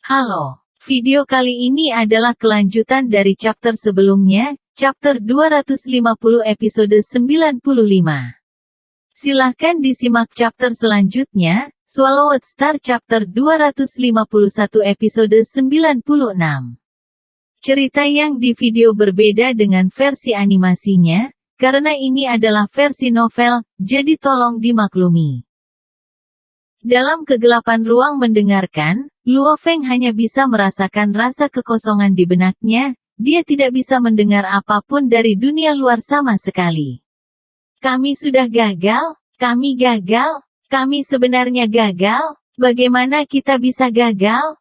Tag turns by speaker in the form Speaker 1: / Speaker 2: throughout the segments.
Speaker 1: Halo, video kali ini adalah kelanjutan dari chapter sebelumnya, chapter 250 episode 95. Silahkan disimak chapter selanjutnya, Swallowed Star chapter 251 episode 96. Cerita yang di video berbeda dengan versi animasinya, karena ini adalah versi novel, jadi tolong dimaklumi. Dalam kegelapan ruang mendengarkan, Luo Feng hanya bisa merasakan rasa kekosongan di benaknya, dia tidak bisa mendengar apapun dari dunia luar sama sekali. Kami sudah gagal, kami sebenarnya gagal, bagaimana kita bisa gagal,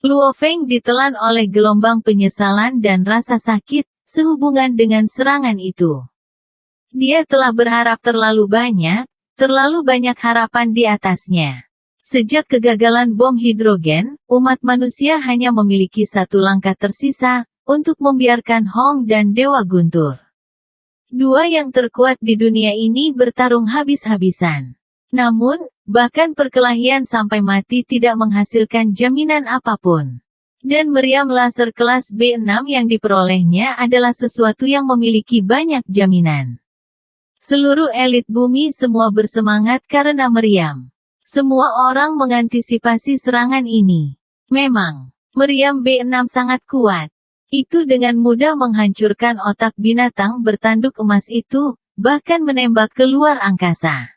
Speaker 1: Luo Feng ditelan oleh gelombang penyesalan dan rasa sakit, sehubungan dengan serangan itu. Dia telah berharap terlalu banyak harapan di atasnya. Sejak kegagalan bom hidrogen, umat manusia hanya memiliki satu langkah tersisa, untuk membiarkan Hong dan Dewa Guntur. Dua yang terkuat di dunia ini bertarung habis-habisan. Namun, bahkan perkelahian sampai mati tidak menghasilkan jaminan apapun. Dan meriam laser kelas B6 yang diperolehnya adalah sesuatu yang memiliki banyak jaminan. Seluruh elit bumi semua bersemangat karena meriam. Semua orang mengantisipasi serangan ini. Memang, meriam B6 sangat kuat. Itu dengan mudah menghancurkan otak binatang bertanduk emas itu, bahkan menembak ke luar angkasa.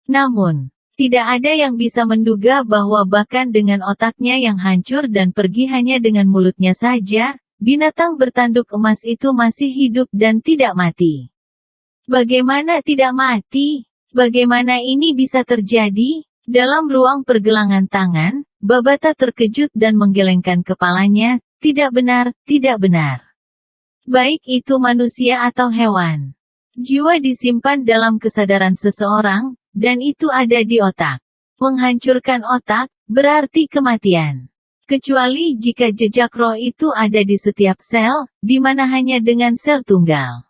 Speaker 1: Namun, tidak ada yang bisa menduga bahwa bahkan dengan otaknya yang hancur dan pergi hanya dengan mulutnya saja, binatang bertanduk emas itu masih hidup dan tidak mati. Bagaimana tidak mati? Bagaimana ini bisa terjadi? Dalam ruang pergelangan tangan, Babata terkejut dan menggelengkan kepalanya, tidak benar. Baik itu manusia atau hewan. Jiwa disimpan dalam kesadaran seseorang, dan itu ada di otak. Menghancurkan otak, berarti kematian. Kecuali jika jejak roh itu ada di setiap sel, di mana hanya dengan sel tunggal.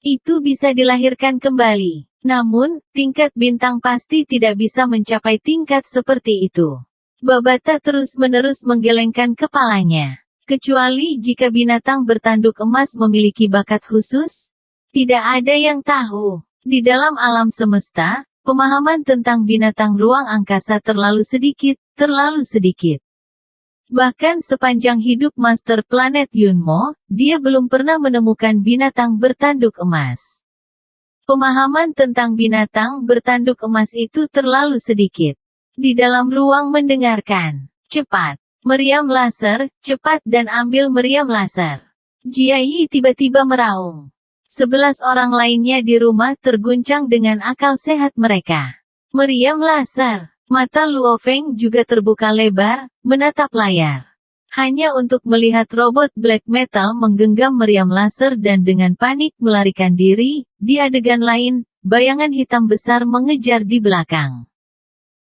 Speaker 1: Itu bisa dilahirkan kembali. Namun, tingkat bintang pasti tidak bisa mencapai tingkat seperti itu. Babata terus-menerus menggelengkan kepalanya. Kecuali jika binatang bertanduk emas memiliki bakat khusus? Tidak ada yang tahu. Di dalam alam semesta, pemahaman tentang binatang ruang angkasa terlalu sedikit. Bahkan sepanjang hidup Master Planet Yunmo, dia belum pernah menemukan binatang bertanduk emas. Pemahaman tentang binatang bertanduk emas itu terlalu sedikit. Di dalam ruang mendengarkan. Cepat. Meriam laser, cepat dan ambil meriam laser. Jiayi tiba-tiba meraung. 11 orang lainnya di rumah terguncang dengan akal sehat mereka. Meriam laser. Mata Luo Feng juga terbuka lebar, menatap layar. Hanya untuk melihat robot black metal menggenggam meriam laser dan dengan panik melarikan diri, di adegan lain, bayangan hitam besar mengejar di belakang.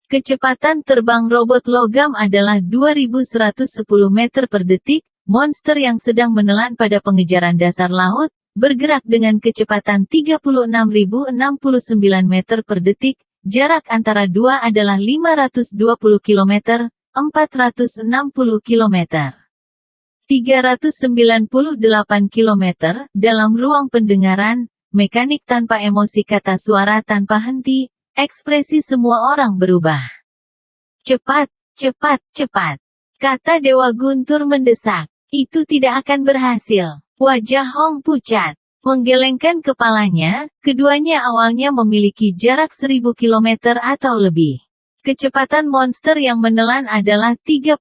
Speaker 1: Kecepatan terbang robot logam adalah 2110 meter per detik, monster yang sedang menelan pada pengejaran dasar laut, bergerak dengan kecepatan 36.069 meter per detik. Jarak antara dua adalah 520 km, 460 km. 398 km, dalam ruang pendengaran, mekanik tanpa emosi kata suara tanpa henti, ekspresi semua orang berubah. Cepat, kata Dewa Guntur mendesak. Itu tidak akan berhasil. Wajah Hong pucat. Menggelengkan kepalanya, keduanya awalnya memiliki jarak 1000 km atau lebih. Kecepatan monster yang menelan adalah 36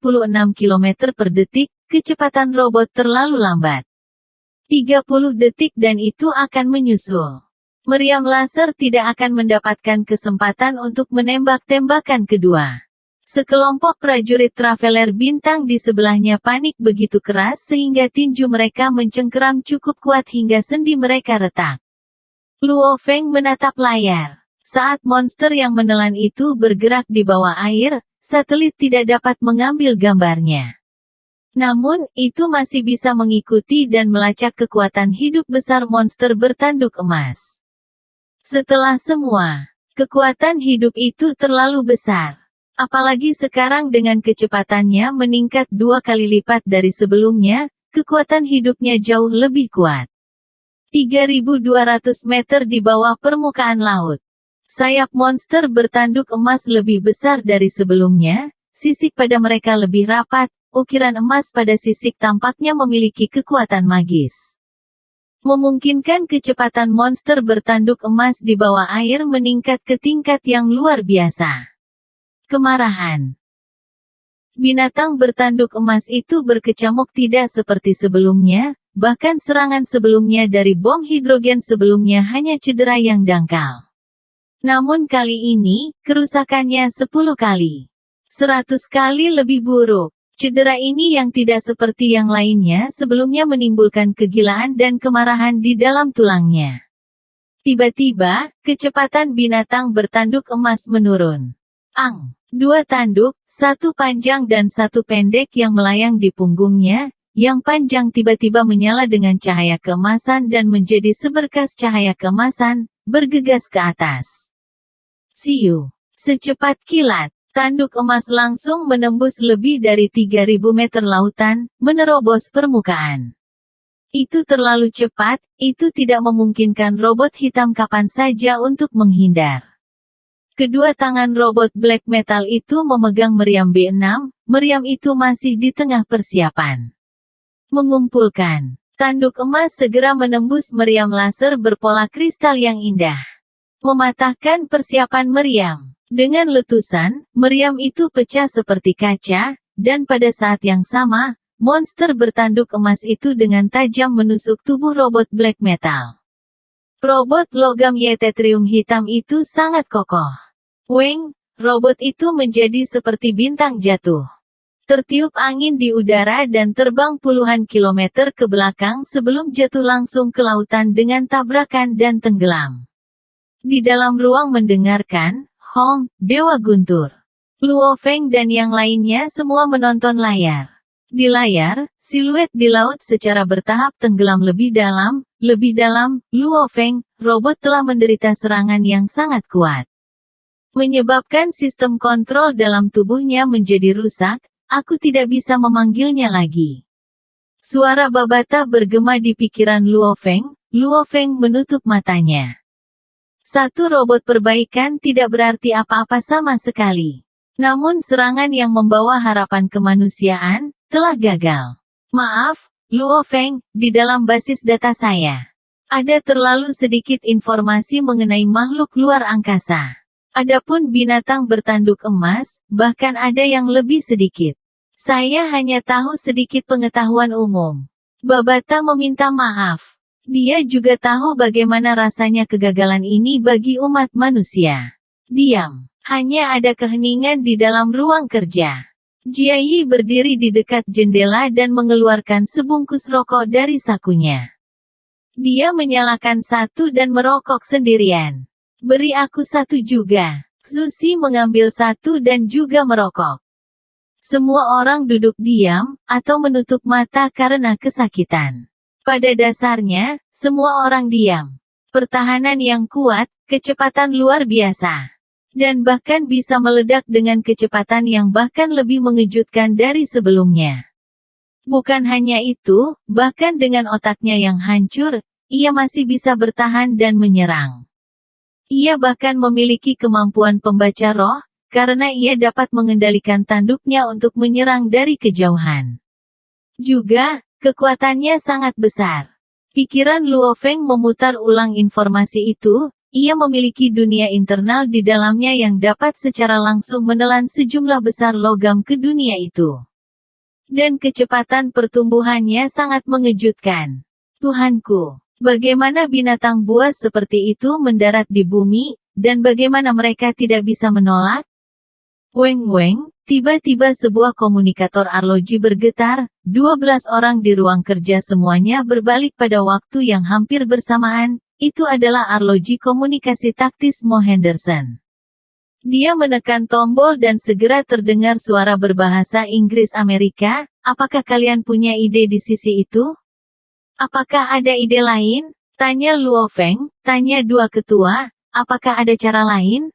Speaker 1: km per detik, kecepatan robot terlalu lambat. 30 detik dan itu akan menyusul. Meriam laser tidak akan mendapatkan kesempatan untuk menembak tembakan kedua. Sekelompok prajurit Traveler bintang di sebelahnya panik begitu keras sehingga tinju mereka mencengkeram cukup kuat hingga sendi mereka retak. Luo Feng menatap layar. Saat monster yang menelan itu bergerak di bawah air, satelit tidak dapat mengambil gambarnya. Namun, itu masih bisa mengikuti dan melacak kekuatan hidup besar monster bertanduk emas. Setelah semua, kekuatan hidup itu terlalu besar. Apalagi sekarang dengan kecepatannya meningkat 2 kali lipat dari sebelumnya, kekuatan hidupnya jauh lebih kuat. 3.200 meter di bawah permukaan laut. Sayap monster bertanduk emas lebih besar dari sebelumnya, sisik pada mereka lebih rapat, ukiran emas pada sisik tampaknya memiliki kekuatan magis. Memungkinkan kecepatan monster bertanduk emas di bawah air meningkat ke tingkat yang luar biasa. Kemarahan. Binatang bertanduk emas itu berkecamuk tidak seperti sebelumnya, bahkan serangan sebelumnya dari bom hidrogen sebelumnya hanya cedera yang dangkal. Namun kali ini, kerusakannya 10 kali. 100 kali lebih buruk. Cedera ini yang tidak seperti yang lainnya sebelumnya menimbulkan kegilaan dan kemarahan di dalam tulangnya. Tiba-tiba, kecepatan binatang bertanduk emas menurun. 2 tanduk, 1 panjang dan 1 pendek yang melayang di punggungnya, yang panjang tiba-tiba menyala dengan cahaya keemasan dan menjadi seberkas cahaya keemasan, bergegas ke atas. Siu. Secepat kilat, tanduk emas langsung menembus lebih dari 3.000 meter lautan, menerobos permukaan. Itu terlalu cepat, itu tidak memungkinkan robot hitam kapan saja untuk menghindar. Kedua tangan robot black metal itu memegang meriam B6, meriam itu masih di tengah persiapan. Mengumpulkan. Tanduk emas segera menembus meriam laser berpola kristal yang indah. Mematahkan persiapan meriam. Dengan letusan, meriam itu pecah seperti kaca, dan pada saat yang sama, monster bertanduk emas itu dengan tajam menusuk tubuh robot black metal. Robot logam Yttrium hitam itu sangat kokoh. Weng, robot itu menjadi seperti bintang jatuh. Tertiup angin di udara dan terbang puluhan kilometer ke belakang sebelum jatuh langsung ke lautan dengan tabrakan dan tenggelam. Di dalam ruang mendengarkan, Hong, Dewa Guntur, Luo Feng dan yang lainnya semua menonton layar. Di layar, siluet di laut secara bertahap tenggelam lebih dalam, Luo Feng, robot telah menderita serangan yang sangat kuat. Menyebabkan sistem kontrol dalam tubuhnya menjadi rusak, aku tidak bisa memanggilnya lagi. Suara Babata bergema di pikiran Luo Feng menutup matanya. Satu robot perbaikan tidak berarti apa-apa sama sekali. Namun serangan yang membawa harapan kemanusiaan, telah gagal. Maaf, Luo Feng, di dalam basis data saya. Ada terlalu sedikit informasi mengenai makhluk luar angkasa. Adapun binatang bertanduk emas, bahkan ada yang lebih sedikit. Saya hanya tahu sedikit pengetahuan umum. Babata meminta maaf. Dia juga tahu bagaimana rasanya kegagalan ini bagi umat manusia. Diam. Hanya ada keheningan di dalam ruang kerja. Jiayi berdiri di dekat jendela dan mengeluarkan sebungkus rokok dari sakunya. Dia menyalakan satu dan merokok sendirian. Beri aku satu juga. Susi mengambil satu dan juga merokok. Semua orang duduk diam, atau menutup mata karena kesakitan. Pada dasarnya, semua orang diam. Pertahanan yang kuat, kecepatan luar biasa. Dan bahkan bisa meledak dengan kecepatan yang bahkan lebih mengejutkan dari sebelumnya. Bukan hanya itu, bahkan dengan otaknya yang hancur, ia masih bisa bertahan dan menyerang. Ia bahkan memiliki kemampuan pembaca roh, karena ia dapat mengendalikan tanduknya untuk menyerang dari kejauhan. Juga, kekuatannya sangat besar. Pikiran Luo Feng memutar ulang informasi itu, ia memiliki dunia internal di dalamnya yang dapat secara langsung menelan sejumlah besar logam ke dunia itu. Dan kecepatan pertumbuhannya sangat mengejutkan. Tuhanku! Bagaimana binatang buas seperti itu mendarat di bumi, dan bagaimana mereka tidak bisa menolak? Weng, tiba-tiba sebuah komunikator arloji bergetar, 12 orang di ruang kerja semuanya berbalik pada waktu yang hampir bersamaan, itu adalah arloji komunikasi taktis Mo Henderson. Dia menekan tombol dan segera terdengar suara berbahasa Inggris Amerika, apakah kalian punya ide di sisi itu? Apakah ada ide lain? Tanya Luo Feng, tanya dua ketua, apakah ada cara lain?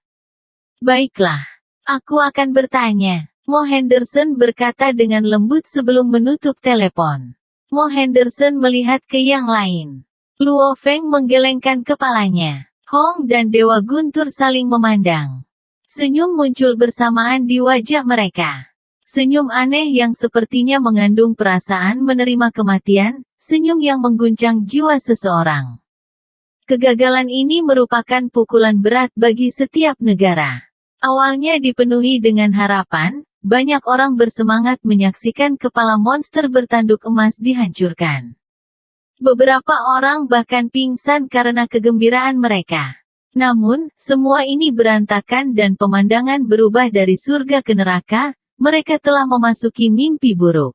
Speaker 1: Baiklah. Aku akan bertanya. Mo Henderson berkata dengan lembut sebelum menutup telepon. Mo Henderson melihat ke yang lain. Luo Feng menggelengkan kepalanya. Hong dan Dewa Guntur saling memandang. Senyum muncul bersamaan di wajah mereka. Senyum aneh yang sepertinya mengandung perasaan menerima kematian, senyum yang mengguncang jiwa seseorang. Kegagalan ini merupakan pukulan berat bagi setiap negara. Awalnya dipenuhi dengan harapan, banyak orang bersemangat menyaksikan kepala monster bertanduk emas dihancurkan. Beberapa orang bahkan pingsan karena kegembiraan mereka. Namun, semua ini berantakan dan pemandangan berubah dari surga ke neraka, mereka telah memasuki mimpi buruk.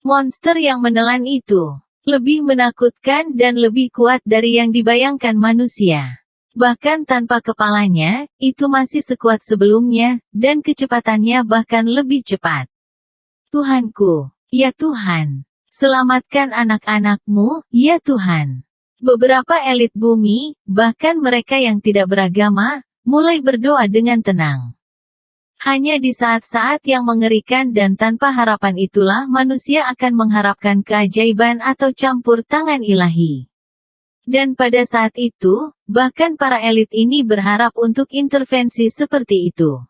Speaker 1: Monster yang menelan itu lebih menakutkan dan lebih kuat dari yang dibayangkan manusia. Bahkan tanpa kepalanya, itu masih sekuat sebelumnya, dan kecepatannya bahkan lebih cepat. Tuhanku, ya Tuhan. Selamatkan anak-anakmu, ya Tuhan. Beberapa elit bumi, bahkan mereka yang tidak beragama, mulai berdoa dengan tenang. Hanya di saat-saat yang mengerikan dan tanpa harapan itulah manusia akan mengharapkan keajaiban atau campur tangan ilahi. Dan pada saat itu, bahkan para elit ini berharap untuk intervensi seperti itu.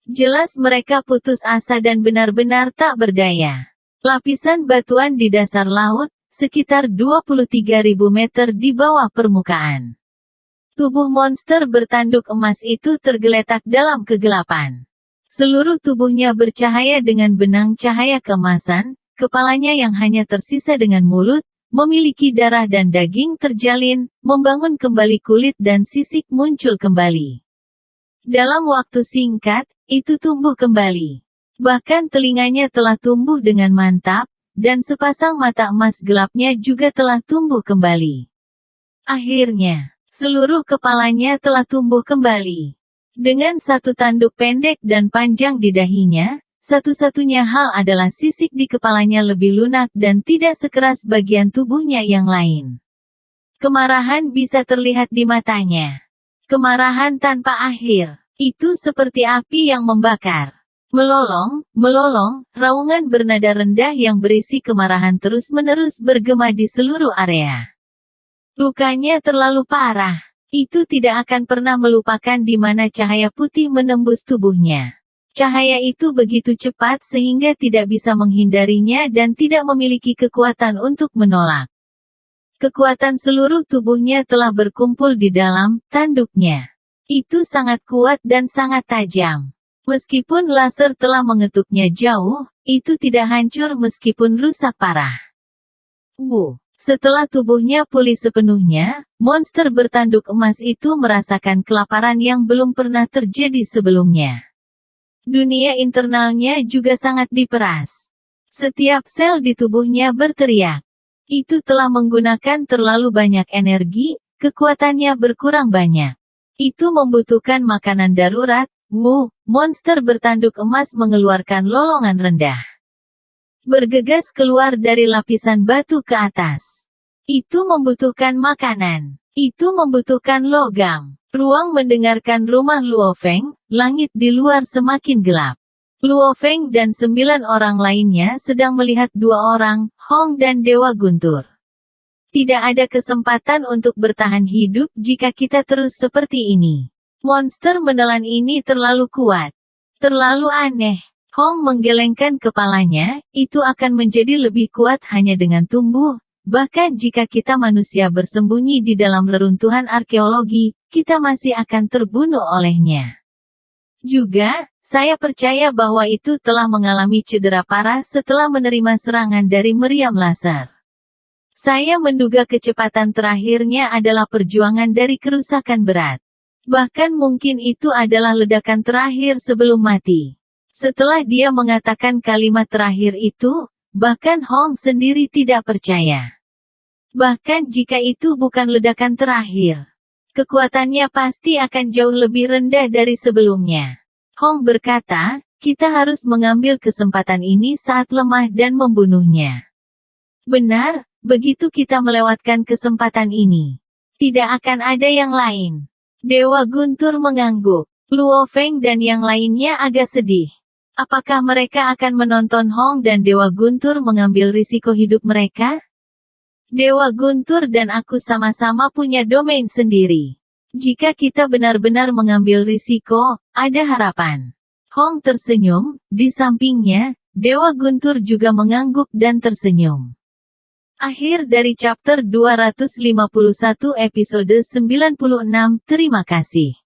Speaker 1: Jelas mereka putus asa dan benar-benar tak berdaya. Lapisan batuan di dasar laut, sekitar 23.000 meter di bawah permukaan. Tubuh monster bertanduk emas itu tergeletak dalam kegelapan. Seluruh tubuhnya bercahaya dengan benang cahaya keemasan, kepalanya yang hanya tersisa dengan mulut, memiliki darah dan daging terjalin, membangun kembali kulit dan sisik muncul kembali. Dalam waktu singkat, itu tumbuh kembali. Bahkan telinganya telah tumbuh dengan mantap, dan sepasang mata emas gelapnya juga telah tumbuh kembali. Akhirnya, seluruh kepalanya telah tumbuh kembali. Dengan satu tanduk pendek dan panjang di dahinya, satu-satunya hal adalah sisik di kepalanya lebih lunak dan tidak sekeras bagian tubuhnya yang lain. Kemarahan bisa terlihat di matanya. Kemarahan tanpa akhir. Itu seperti api yang membakar. Melolong, melolong, raungan bernada rendah yang berisi kemarahan terus-menerus bergema di seluruh area. Lukanya terlalu parah. Itu tidak akan pernah melupakan di mana cahaya putih menembus tubuhnya. Cahaya itu begitu cepat sehingga tidak bisa menghindarinya dan tidak memiliki kekuatan untuk menolak. Kekuatan seluruh tubuhnya telah berkumpul di dalam tanduknya. Itu sangat kuat dan sangat tajam. Meskipun laser telah mengetuknya jauh, itu tidak hancur meskipun rusak parah. Setelah tubuhnya pulih sepenuhnya, monster bertanduk emas itu merasakan kelaparan yang belum pernah terjadi sebelumnya. Dunia internalnya juga sangat diperas. Setiap sel di tubuhnya berteriak. Itu telah menggunakan terlalu banyak energi, kekuatannya berkurang banyak. Itu membutuhkan makanan darurat. Monster bertanduk emas mengeluarkan lolongan rendah. Bergegas keluar dari lapisan batu ke atas. Itu membutuhkan makanan. Itu membutuhkan logam. Ruang mendengarkan rumah Luo Feng, langit di luar semakin gelap. Luo Feng dan 9 orang lainnya sedang melihat 2 orang, Hong dan Dewa Guntur. Tidak ada kesempatan untuk bertahan hidup jika kita terus seperti ini. Monster menelan ini terlalu kuat. Terlalu aneh. Hong menggelengkan kepalanya, itu akan menjadi lebih kuat hanya dengan tumbuh. Bahkan jika kita manusia bersembunyi di dalam reruntuhan arkeologi, kita masih akan terbunuh olehnya. Juga, saya percaya bahwa itu telah mengalami cedera parah setelah menerima serangan dari meriam laser. Saya menduga kecepatan terakhirnya adalah perjuangan dari kerusakan berat. Bahkan mungkin itu adalah ledakan terakhir sebelum mati. Setelah dia mengatakan kalimat terakhir itu, bahkan Hong sendiri tidak percaya. Bahkan jika itu bukan ledakan terakhir, kekuatannya pasti akan jauh lebih rendah dari sebelumnya. Hong berkata, kita harus mengambil kesempatan ini saat lemah dan membunuhnya. Benar, begitu kita melewatkan kesempatan ini, tidak akan ada yang lain. Dewa Guntur mengangguk. Luo Feng dan yang lainnya agak sedih. Apakah mereka akan menonton Hong dan Dewa Guntur mengambil risiko hidup mereka? Dewa Guntur dan aku sama-sama punya domain sendiri. Jika kita benar-benar mengambil risiko, ada harapan. Hong tersenyum, di sampingnya, Dewa Guntur juga mengangguk dan tersenyum. Akhir dari chapter 251 episode 96, terima kasih.